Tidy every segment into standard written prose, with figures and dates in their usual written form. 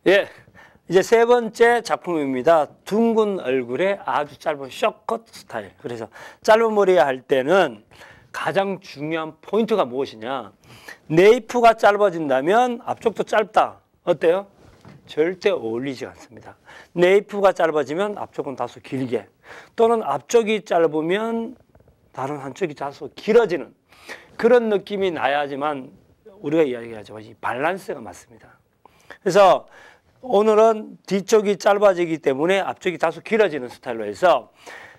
예, 이제 세 번째 작품입니다. 둥근 얼굴에 아주 짧은 숏컷 스타일. 그래서 짧은 머리 할 때는 가장 중요한 포인트가 무엇이냐. 네이프가 짧아진다면 앞쪽도 짧다. 어때요? 절대 어울리지 않습니다. 네이프가 짧아지면 앞쪽은 다소 길게, 또는 앞쪽이 짧으면 다른 한쪽이 다소 길어지는 그런 느낌이 나야지만 우리가 이야기하죠. 이 밸런스가 맞습니다. 그래서 오늘은 뒤쪽이 짧아지기 때문에 앞쪽이 다소 길어지는 스타일로 해서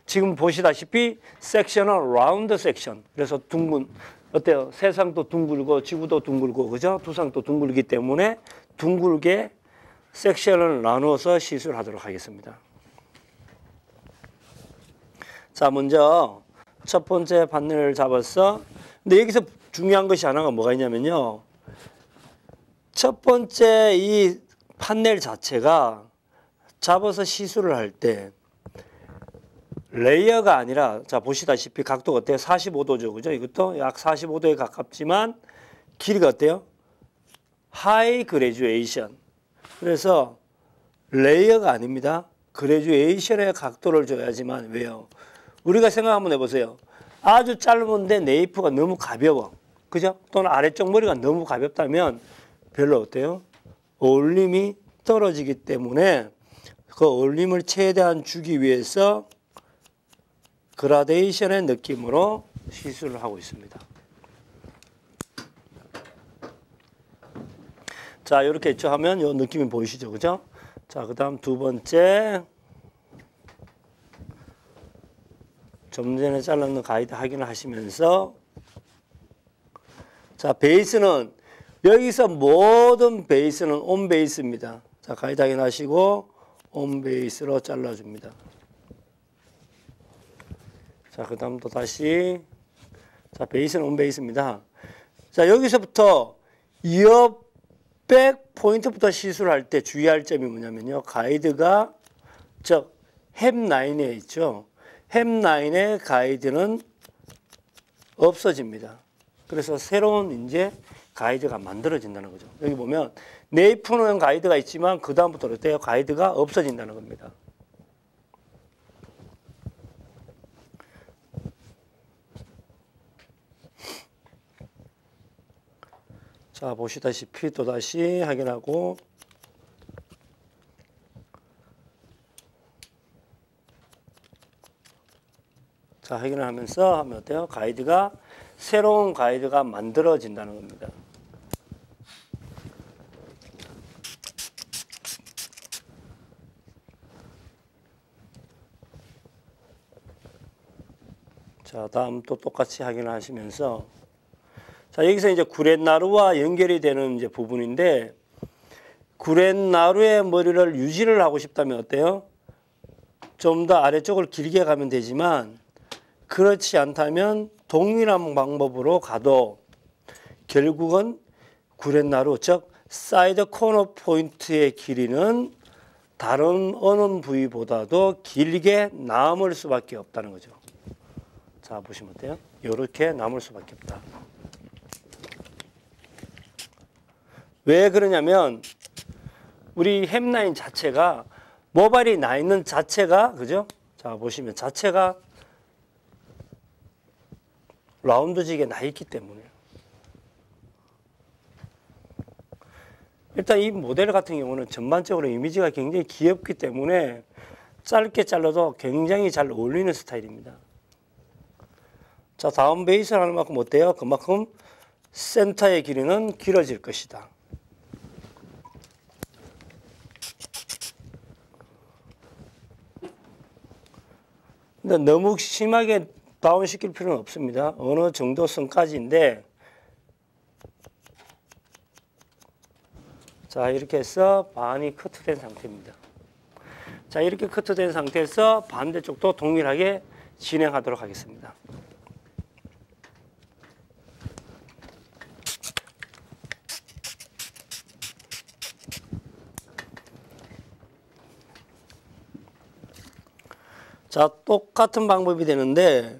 지금 보시다시피 섹셔널 라운드 섹션. 그래서 둥근, 어때요? 세상도 둥글고 지구도 둥글고, 그죠? 두상도 둥글기 때문에 둥글게 섹션을 나누어서 시술하도록 하겠습니다. 자, 먼저 첫 번째 판넬을 잡았어. 근데 여기서 중요한 것이 하나가 뭐가 있냐면요. 첫 번째 이 판넬 자체가 잡아서 시술을 할 때 레이어가 아니라, 자, 보시다시피 각도가 어때요? 45도죠. 그죠? 이것도 약 45도에 가깝지만 길이가 어때요? 하이 그레듀에이션. 그래서 레이어가 아닙니다. 그레듀에이션의 각도를 줘야지만. 왜요? 우리가 생각 한번 해보세요. 아주 짧은데 네이프가 너무 가벼워. 그죠? 또는 아래쪽 머리가 너무 가볍다면 별로 어때요? 어울림이 떨어지기 때문에 그 어울림을 최대한 주기 위해서 그라데이션의 느낌으로 시술을 하고 있습니다. 자, 이렇게 했죠 하면 이 느낌이 보이시죠? 그죠? 자, 그 다음 두 번째. 좀 전에 잘랐는 가이드 확인을 하시면서, 자, 베이스는 여기서 모든 베이스는 온 베이스입니다. 자, 가이드 확인하시고 온 베이스로 잘라줍니다. 자, 그 다음 또 다시. 자, 베이스는 온 베이스입니다. 자, 여기서부터 옆백 포인트부터 시술할 때 주의할 점이 뭐냐면요. 가이드가 즉 햄라인에 있죠. 햄라인의 가이드는 없어집니다. 그래서 새로운 이제 가이드가 만들어진다는 거죠. 여기 보면 네이프는 가이드가 있지만 그 다음부터 어때요? 가이드가 없어진다는 겁니다. 자, 보시다시피 또다시 확인하고, 자, 확인을 하면서 하면 어때요? 가이드가, 새로운 가이드가 만들어진다는 겁니다. 자, 다음 또 똑같이 확인을 하시면서, 자, 여기서 이제 구렛나루와 연결이 되는 이제 부분인데, 구렛나루의 머리를 유지를 하고 싶다면 어때요? 좀 더 아래쪽을 길게 가면 되지만, 그렇지 않다면 동일한 방법으로 가도 결국은 구렛나루, 즉 사이드 코너 포인트의 길이는 다른 어느 부위보다도 길게 남을 수밖에 없다는 거죠. 자, 보시면 어때요? 이렇게 남을 수밖에 없다. 왜 그러냐면 우리 햄라인 자체가, 모발이 나 있는 자체가, 그죠? 자, 보시면 자체가 라운드지게 나 있기 때문에. 일단 이 모델 같은 경우는 전반적으로 이미지가 굉장히 귀엽기 때문에 짧게 잘라도 굉장히 잘 어울리는 스타일입니다. 자, 다음 베이스를 하는 만큼 어때요? 그만큼 센터의 길이는 길어질 것이다. 근데 너무 심하게 다운시킬 필요는 없습니다. 어느 정도 선까지인데, 자, 이렇게 해서 반이 커트된 상태입니다. 자, 이렇게 커트된 상태에서 반대쪽도 동일하게 진행하도록 하겠습니다. 자, 똑같은 방법이 되는데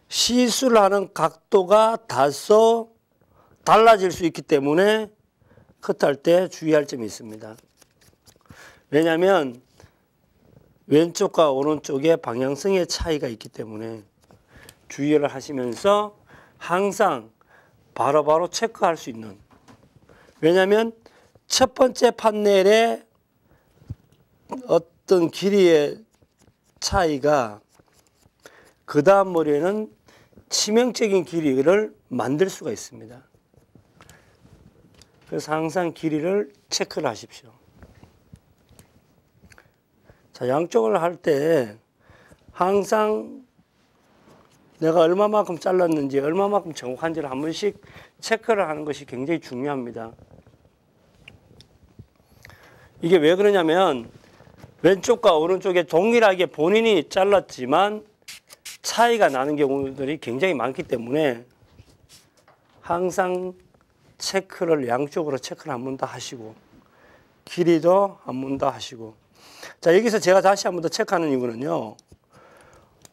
시술하는 각도가 다소 달라질 수 있기 때문에 커트할 때 주의할 점이 있습니다. 왜냐하면 왼쪽과 오른쪽에 방향성의 차이가 있기 때문에 주의를 하시면서 항상 바로바로 체크할 수 있는, 왜냐하면 첫 번째 판넬의 어떤 길이의 차이가 그 다음 머리에는 치명적인 길이를 만들 수가 있습니다. 그래서 항상 길이를 체크를 하십시오. 자, 양쪽을 할 때 항상 내가 얼마만큼 잘랐는지, 얼마만큼 정확한지를 한 번씩 체크를 하는 것이 굉장히 중요합니다. 이게 왜 그러냐면 왼쪽과 오른쪽에 동일하게 본인이 잘랐지만 차이가 나는 경우들이 굉장히 많기 때문에 항상 체크를 양쪽으로 체크를 한 번 더 하시고 길이도 한 번 더 하시고. 자, 여기서 제가 다시 한 번 더 체크하는 이유는요,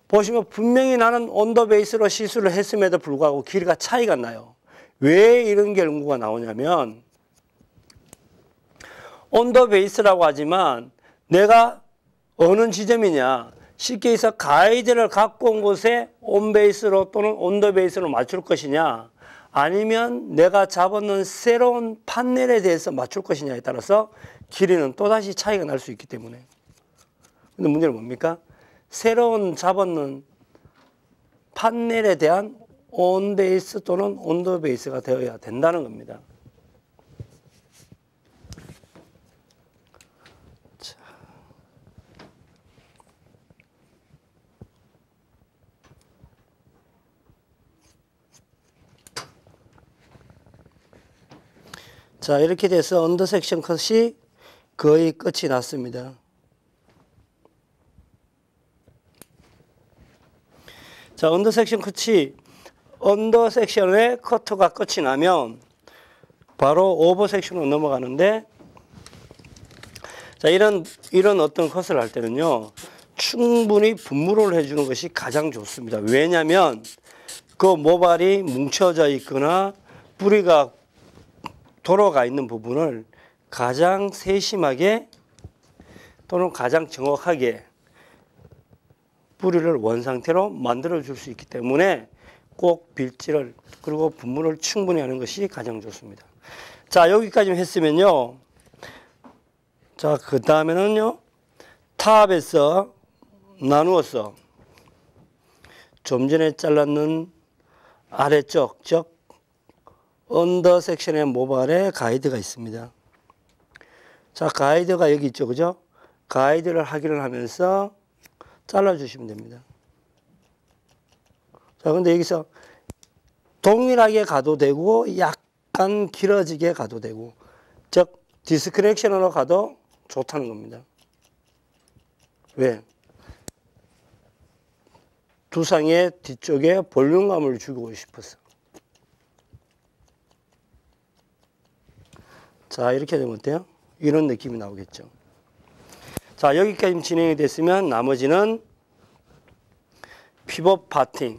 보시면 분명히 나는 온도 베이스로 시술을 했음에도 불구하고 길이가 차이가 나요. 왜 이런 경우가 나오냐면 온도 베이스라고 하지만 내가 어느 지점이냐, 쉽게 해서 가이드를 갖고 온 곳에 온 베이스로 또는 온도 베이스로 맞출 것이냐, 아니면 내가 잡아놓은 새로운 판넬에 대해서 맞출 것이냐에 따라서 길이는 또다시 차이가 날 수 있기 때문에. 근데 문제는 뭡니까? 새로운 잡아놓은 판넬에 대한 온 베이스 또는 온도 베이스가 되어야 된다는 겁니다. 자, 이렇게 돼서 언더 섹션 컷이 거의 끝이 났습니다. 자, 언더 섹션 컷이, 언더 섹션의 커트가 끝이 나면 바로 오버 섹션으로 넘어가는데, 자, 이런 어떤 컷을 할 때는요, 충분히 분무를 해주는 것이 가장 좋습니다. 왜냐하면 그 모발이 뭉쳐져 있거나 뿌리가 돌아가 있는 부분을 가장 세심하게 또는 가장 정확하게 뿌리를 원상태로 만들어 줄 수 있기 때문에 꼭 빌지를 그리고 분무를 충분히 하는 것이 가장 좋습니다. 자, 여기까지 했으면요, 자, 그 다음에는요, 탑에서 나누어서 좀 전에 잘랐는 아래쪽, 즉 언더 섹션의 모발에 가이드가 있습니다. 자, 가이드가 여기 있죠, 그죠? 가이드를 확인을 하면서 잘라주시면 됩니다. 자, 근데 여기서 동일하게 가도 되고 약간 길어지게 가도 되고, 즉 디스크렉션으로 가도 좋다는 겁니다. 왜? 두상의 뒤쪽에 볼륨감을 주고 싶어서. 자, 이렇게 되면 어때요? 이런 느낌이 나오겠죠. 자, 여기까지 진행이 됐으면 나머지는 피벗 파팅,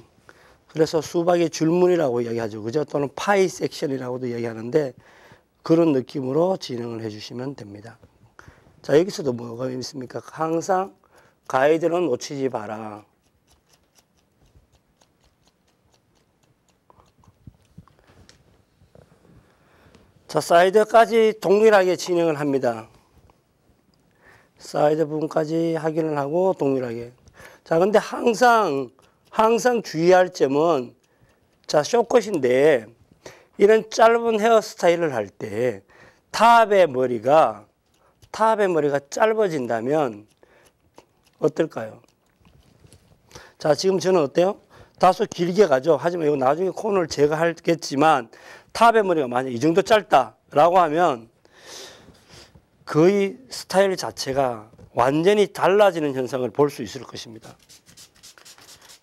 그래서 수박의 줄무늬라고 이야기하죠, 그죠? 또는 파이 섹션이라고도 이야기하는데 그런 느낌으로 진행을 해주시면 됩니다. 자, 여기서도 뭐가 있습니까? 항상 가이드는 놓치지 마라. 자, 사이드까지 동일하게 진행을 합니다. 사이드 부분까지 확인을 하고 동일하게. 자, 근데 항상 주의할 점은, 자, 숏컷인데 이런 짧은 헤어스타일을 할 때 탑의 머리가 짧아진다면 어떨까요? 자, 지금 저는 어때요? 다소 길게 가죠. 하지만 이거 나중에 코너를 제거하겠지만 탑의 머리가 만약 이 정도 짧다라고 하면 거의 스타일 자체가 완전히 달라지는 현상을 볼 수 있을 것입니다.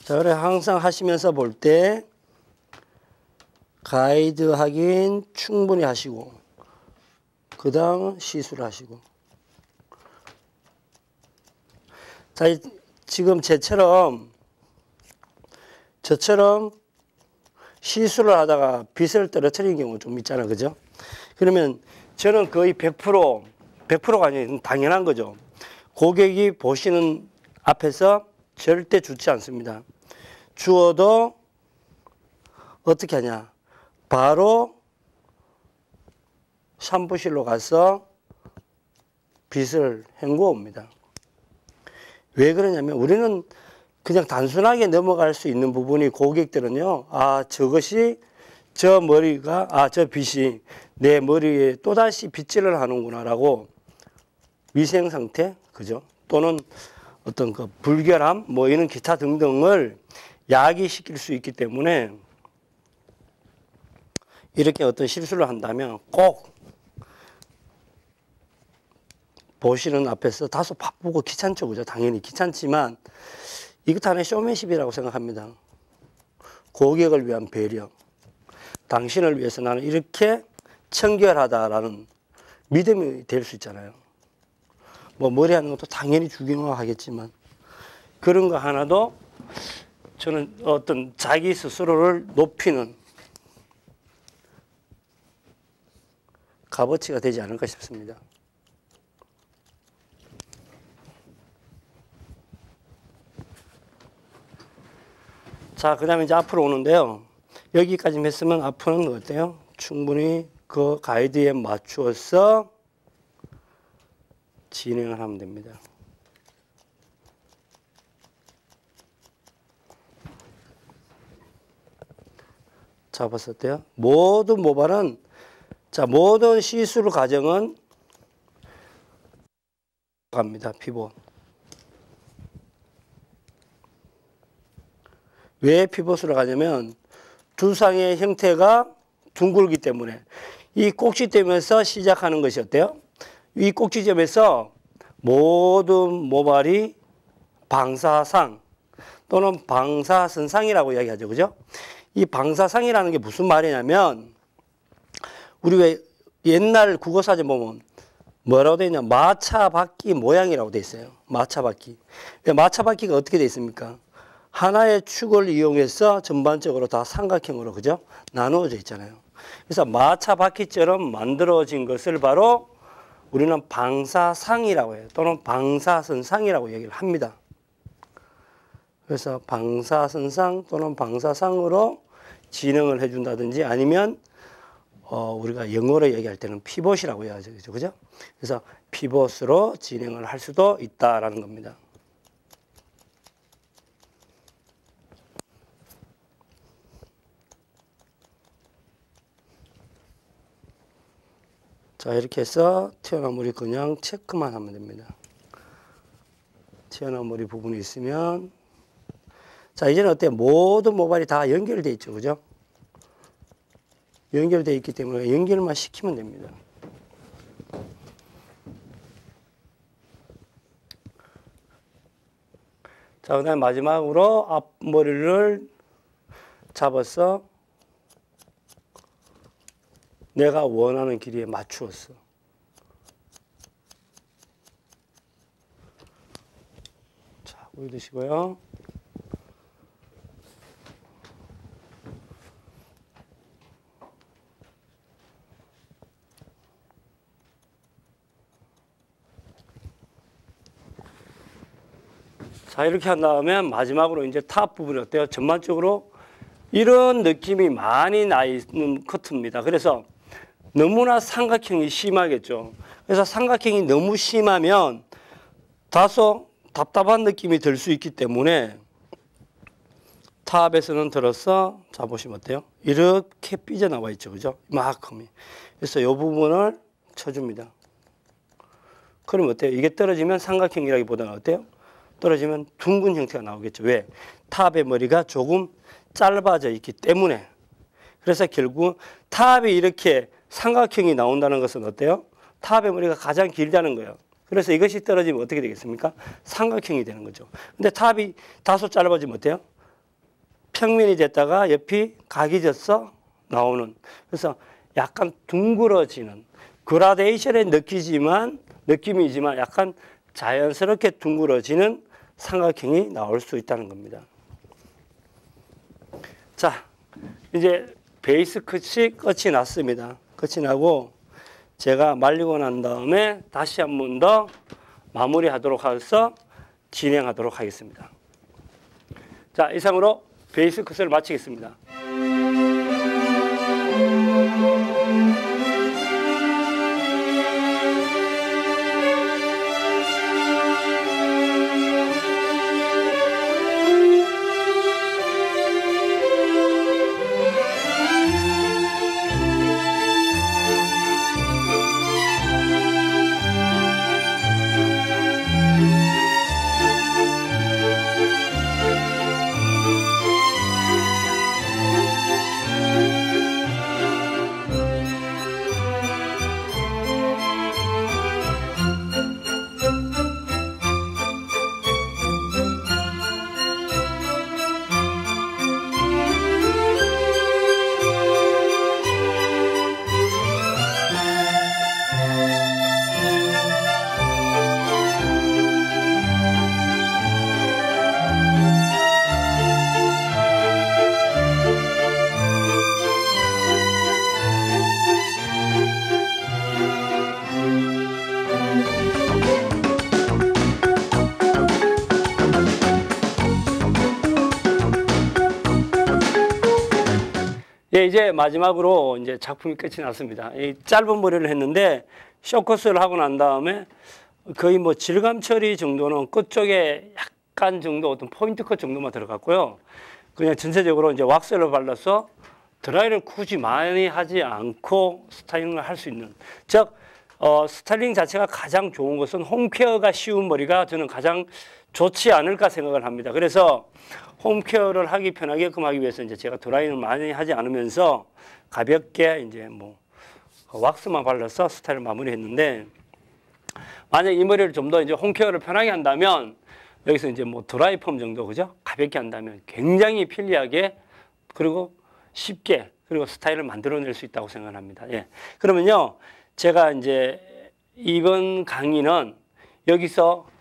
자, 그래 항상 하시면서 볼 때 가이드 확인 충분히 하시고 그 다음 시술 하시고. 자, 지금 저처럼 시술을 하다가 빗을 떨어뜨리는 경우 좀 있잖아요, 그죠? 그러면 저는 거의 100% 100%가 아니에요. 당연한 거죠. 고객이 보시는 앞에서 절대 주지 않습니다. 주어도 어떻게 하냐. 바로 샴푸실로 가서 빗을 헹구어 옵니다. 왜 그러냐면 우리는 그냥 단순하게 넘어갈 수 있는 부분이 고객들은요. 아, 저것이 저 머리가, 저 빗이 내 머리에 또다시 빗질을 하는구나 라고 위생 상태, 그죠? 또는 어떤 그 불결함, 뭐 이런 기타 등등을 야기시킬 수 있기 때문에 이렇게 어떤 실수를 한다면 꼭 보시는 앞에서 다소 바쁘고 귀찮죠, 그죠? 당연히 귀찮지만 이것 하나의 쇼맨십이라고 생각합니다. 고객을 위한 배려. 당신을 위해서 나는 이렇게 청결하다라는 믿음이 될 수 있잖아요. 뭐 머리 하는 것도 당연히 중요하겠지만 그런 거 하나도 저는 어떤 자기 스스로를 높이는 값어치가 되지 않을까 싶습니다. 자, 그 다음에 이제 앞으로 오는데요. 여기까지 했으면 앞으로는 어때요? 충분히 그 가이드에 맞추어서 진행을 하면 됩니다. 자, 봤었대요? 모든 모발은, 자, 모든 시술 과정은 갑니다. 피부. 왜 피보스로 가냐면 두상의 형태가 둥글기 때문에 이 꼭지점에서 시작하는 것이 어때요? 이 꼭지점에서 모든 모발이 방사상 또는 방사선상이라고 이야기하죠. 그죠? 이 방사상이라는 게 무슨 말이냐면 우리 왜 옛날 국어사전 보면 뭐라고 되어 있냐? 마차바퀴 모양이라고 되어 있어요. 마차바퀴. 마차바퀴가 어떻게 되어 있습니까? 하나의 축을 이용해서 전반적으로 다 삼각형으로, 그죠? 나누어져 있잖아요. 그래서 마차바퀴처럼 만들어진 것을 바로 우리는 방사상이라고 해요. 또는 방사선상이라고 얘기를 합니다. 그래서 방사선상 또는 방사상으로 진행을 해준다든지 아니면 우리가 영어로 얘기할 때는 피봇이라고 해야죠. 그죠? 그래서 피봇으로 진행을 할 수도 있다라는 겁니다. 자, 이렇게 해서 튀어나온 머리 그냥 체크만 하면 됩니다. 튀어나온 머리 부분이 있으면 자, 이제는 어때요? 모든 모발이 다 연결되어 있죠. 그죠? 연결되어 있기 때문에 연결만 시키면 됩니다. 자, 그 다음에 마지막으로 앞머리를 잡아서 내가 원하는 길이에 맞추었어. 자, 우유 드시고요. 자, 이렇게 한 다음에 마지막으로 이제 탑 부분이 어때요? 전반적으로 이런 느낌이 많이 나 있는 커트입니다. 그래서 너무나 삼각형이 심하겠죠. 그래서 삼각형이 너무 심하면 다소 답답한 느낌이 들 수 있기 때문에 탑에서는 들어서 자 보시면 어때요? 이렇게 삐져나와 있죠. 그죠? 이만큼이. 그래서 이 부분을 쳐줍니다. 그럼 어때요? 이게 떨어지면 삼각형이라기보다는 어때요? 떨어지면 둥근 형태가 나오겠죠. 왜? 탑의 머리가 조금 짧아져 있기 때문에. 그래서 결국 탑이 이렇게 삼각형이 나온다는 것은 어때요? 탑의 머리가 가장 길다는 거예요. 그래서 이것이 떨어지면 어떻게 되겠습니까? 삼각형이 되는 거죠. 근데 탑이 다소 짧아지면 어때요? 평면이 됐다가 옆이 각이져서 나오는. 그래서 약간 둥그러지는 그라데이션의 느낌이지만 약간 자연스럽게 둥그러지는 삼각형이 나올 수 있다는 겁니다. 자, 이제 베이스 끝이 났습니다. 끝이 나고 제가 말리고 난 다음에 다시 한 번 더 마무리하도록 해서 진행하도록 하겠습니다. 자, 이상으로 베이스 컷을 마치겠습니다. 예, 이제 마지막으로 이제 작품이 끝이 났습니다. 이 짧은 머리를 했는데 쇼컷을 하고 난 다음에 거의 뭐 질감 처리 정도는 끝쪽에 약간 정도 어떤 포인트 컷 정도만 들어갔고요. 그냥 전체적으로 이제 왁스를 발라서 드라이를 굳이 많이 하지 않고 스타일링을 할 수 있는. 즉, 스타일링 자체가 가장 좋은 것은 홈케어가 쉬운 머리가 저는 가장 좋지 않을까 생각을 합니다. 그래서 홈케어를 하기 편하게끔 하기 위해서 이제 제가 드라이를 많이 하지 않으면서 가볍게 이제 뭐 왁스만 발라서 스타일을 마무리했는데, 만약 이 머리를 좀 더 이제 홈케어를 편하게 한다면 여기서 이제 뭐 드라이 펌 정도, 그죠? 가볍게 한다면 굉장히 편리하게 그리고 쉽게 그리고 스타일을 만들어낼 수 있다고 생각합니다. 예. 그러면요, 제가 이제 이번 강의는 여기서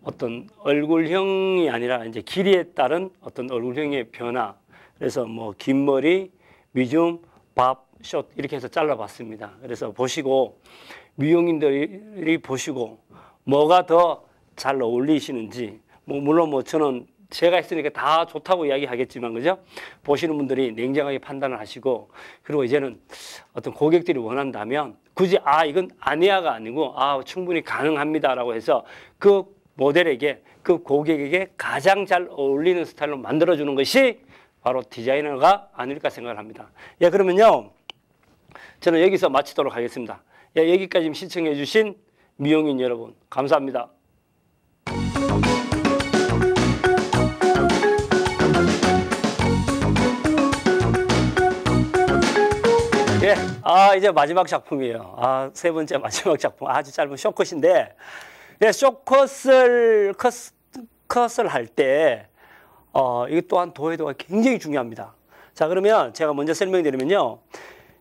어떤 얼굴형이 아니라 이제 길이에 따른 어떤 얼굴형의 변화. 그래서 뭐 긴 머리, 미줌, 밥, 숏 이렇게 해서 잘라봤습니다. 그래서 보시고 미용인들이 보시고 뭐가 더 잘 어울리시는지, 뭐 물론 뭐 저는 제가 했으니까 다 좋다고 이야기하겠지만, 그죠? 보시는 분들이 냉정하게 판단을 하시고, 그리고 이제는 어떤 고객들이 원한다면 굳이 이건 아니야가 아니고 충분히 가능합니다라고 해서 그 모델에게, 그 고객에게 가장 잘 어울리는 스타일로 만들어주는 것이 바로 디자이너가 아닐까 생각을 합니다. 예, 그러면요, 저는 여기서 마치도록 하겠습니다. 예, 여기까지 시청해 주신 미용인 여러분, 감사합니다. 예, 이제 마지막 작품이에요. 세 번째 마지막 작품. 아주 짧은 쇼컷인데, 예, 쇼컷을 컷을 할 때, 이것 또한 도해도가 굉장히 중요합니다. 자, 그러면 제가 먼저 설명드리면요.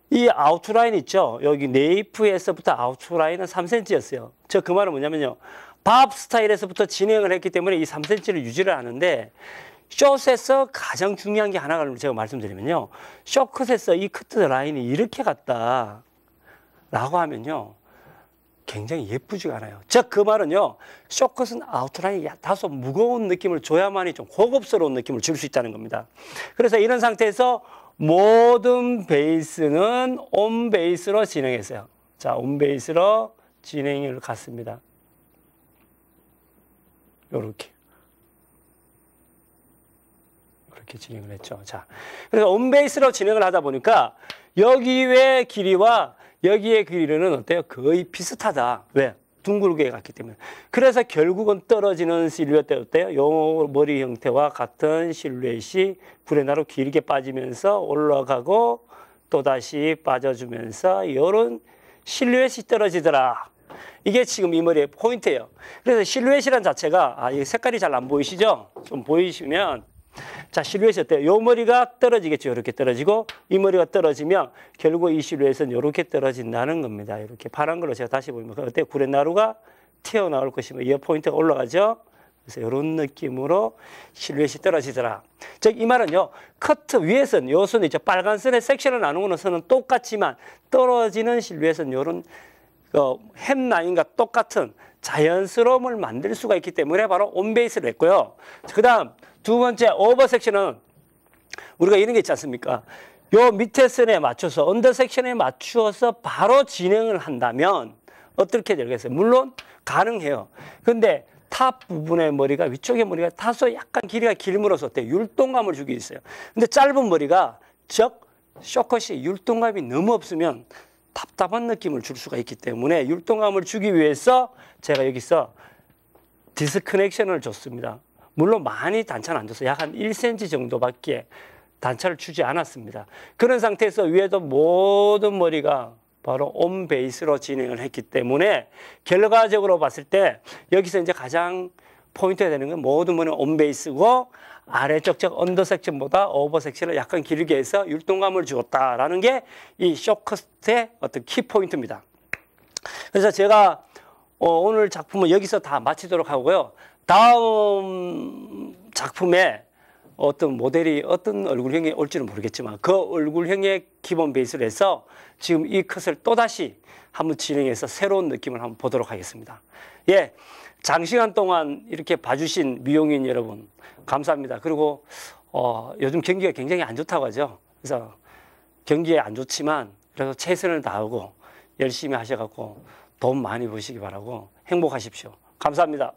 이 아웃라인 있죠? 여기 네이프에서부터 아웃라인은 3cm였어요. 그 말은 뭐냐면요. 밥 스타일에서부터 진행을 했기 때문에 이 3cm를 유지를 하는데, 숏에서 가장 중요한 게 하나가 제가 말씀드리면요. 숏컷에서 이 커트 라인이 이렇게 갔다 라고 하면요. 굉장히 예쁘지가 않아요. 즉, 그 말은요. 숏컷은 아웃라인이 다소 무거운 느낌을 줘야만이 좀 고급스러운 느낌을 줄 수 있다는 겁니다. 그래서 이런 상태에서 모든 베이스는 온 베이스로 진행했어요. 자, 온 베이스로 진행을 갔습니다. 요렇게. 이렇게 진행을 했죠. 자, 그래서 온베이스로 진행을 하다 보니까 여기의 길이와 여기의 길이는 어때요? 거의 비슷하다. 왜? 둥글게 갔기 때문에. 그래서 결국은 떨어지는 실루엣 어때요? 요 머리 형태와 같은 실루엣이 구레나루 길게 빠지면서 올라가고 또다시 빠져주면서 이런 실루엣이 떨어지더라. 이게 지금 이 머리의 포인트예요. 그래서 실루엣이란 자체가, 이 색깔이 잘 안 보이시죠? 좀 보이시면, 자, 실루엣이 어때요? 요 머리가 떨어지겠죠. 이렇게 떨어지고, 이 머리가 떨어지면 결국 이 실루엣은 이렇게 떨어진다는 겁니다. 이렇게 파란 걸로 제가 다시 보면 어때요? 구레나루가 튀어나올 것이면 이 포인트가 올라가죠. 그래서 이런 느낌으로 실루엣이 떨어지더라. 즉, 이 말은요, 커트 위에선 요 선이 있죠. 빨간 선에 섹션을 나누는 선은 똑같지만 떨어지는 실루엣은 요런 햄라인과 똑같은 자연스러움을 만들 수가 있기 때문에 바로 온베이스를 했고요. 그 다음 두 번째 오버 섹션은 우리가 이런 게 있지 않습니까? 요 밑에 선에 맞춰서 언더 섹션에 맞추어서 바로 진행을 한다면 어떻게 되겠어요? 물론 가능해요. 근데 탑 부분의 머리가 위쪽의 머리가 다소 약간 길이가 길므로써 어때요? 율동감을 주기 있어요. 근데 짧은 머리가 즉 쇼컷이 율동감이 너무 없으면 답답한 느낌을 줄 수가 있기 때문에 율동감을 주기 위해서 제가 여기서 디스커넥션을 줬습니다. 물론 많이 단차는 안 줬어요. 약 한 1cm 정도밖에 단차를 주지 않았습니다. 그런 상태에서 위에도 모든 머리가 바로 온 베이스로 진행을 했기 때문에 결과적으로 봤을 때 여기서 이제 가장 포인트가 되는 건 모든 머리는 온 베이스고 아래쪽 즉 언더 섹션보다 오버 섹션을 약간 길게 해서 율동감을 주었다라는 게 이 쇼컷의 어떤 키 포인트입니다. 그래서 제가 오늘 작품은 여기서 다 마치도록 하고요. 다음 작품에 어떤 모델이 어떤 얼굴형이 올지는 모르겠지만 그 얼굴형의 기본 베이스를 해서 지금 이 컷을 또다시 한번 진행해서 새로운 느낌을 한번 보도록 하겠습니다. 예, 장시간 동안 이렇게 봐주신 미용인 여러분 감사합니다. 그리고 요즘 경기가 굉장히 안 좋다고 하죠. 그래서 경기에 안 좋지만 그래서 최선을 다하고 열심히 하셔갖고 돈 많이 버시기 바라고 행복하십시오. 감사합니다.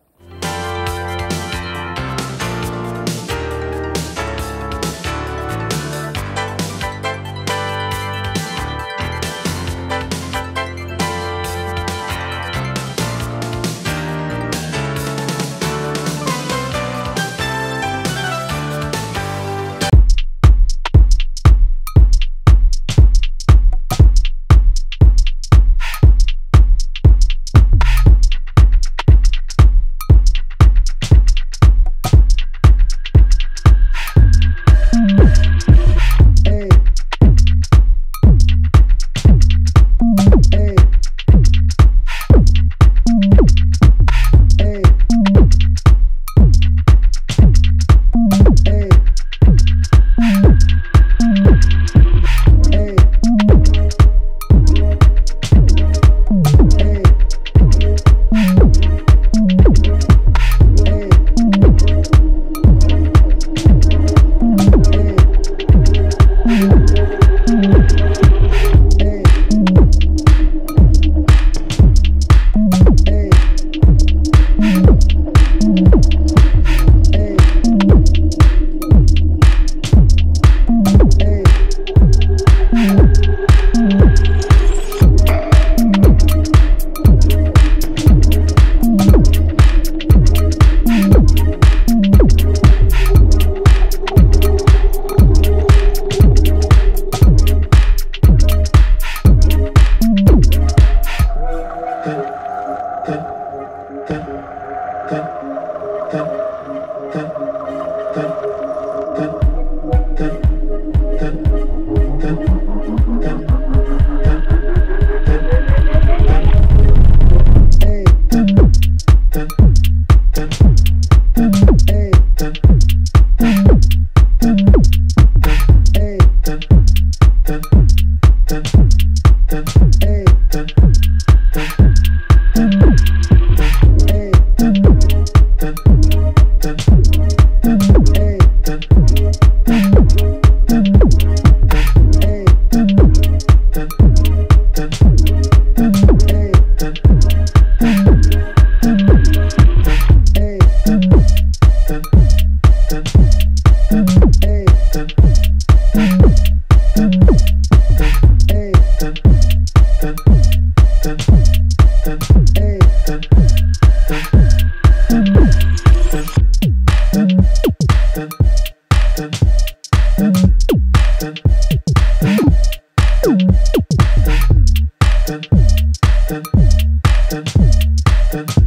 Dun.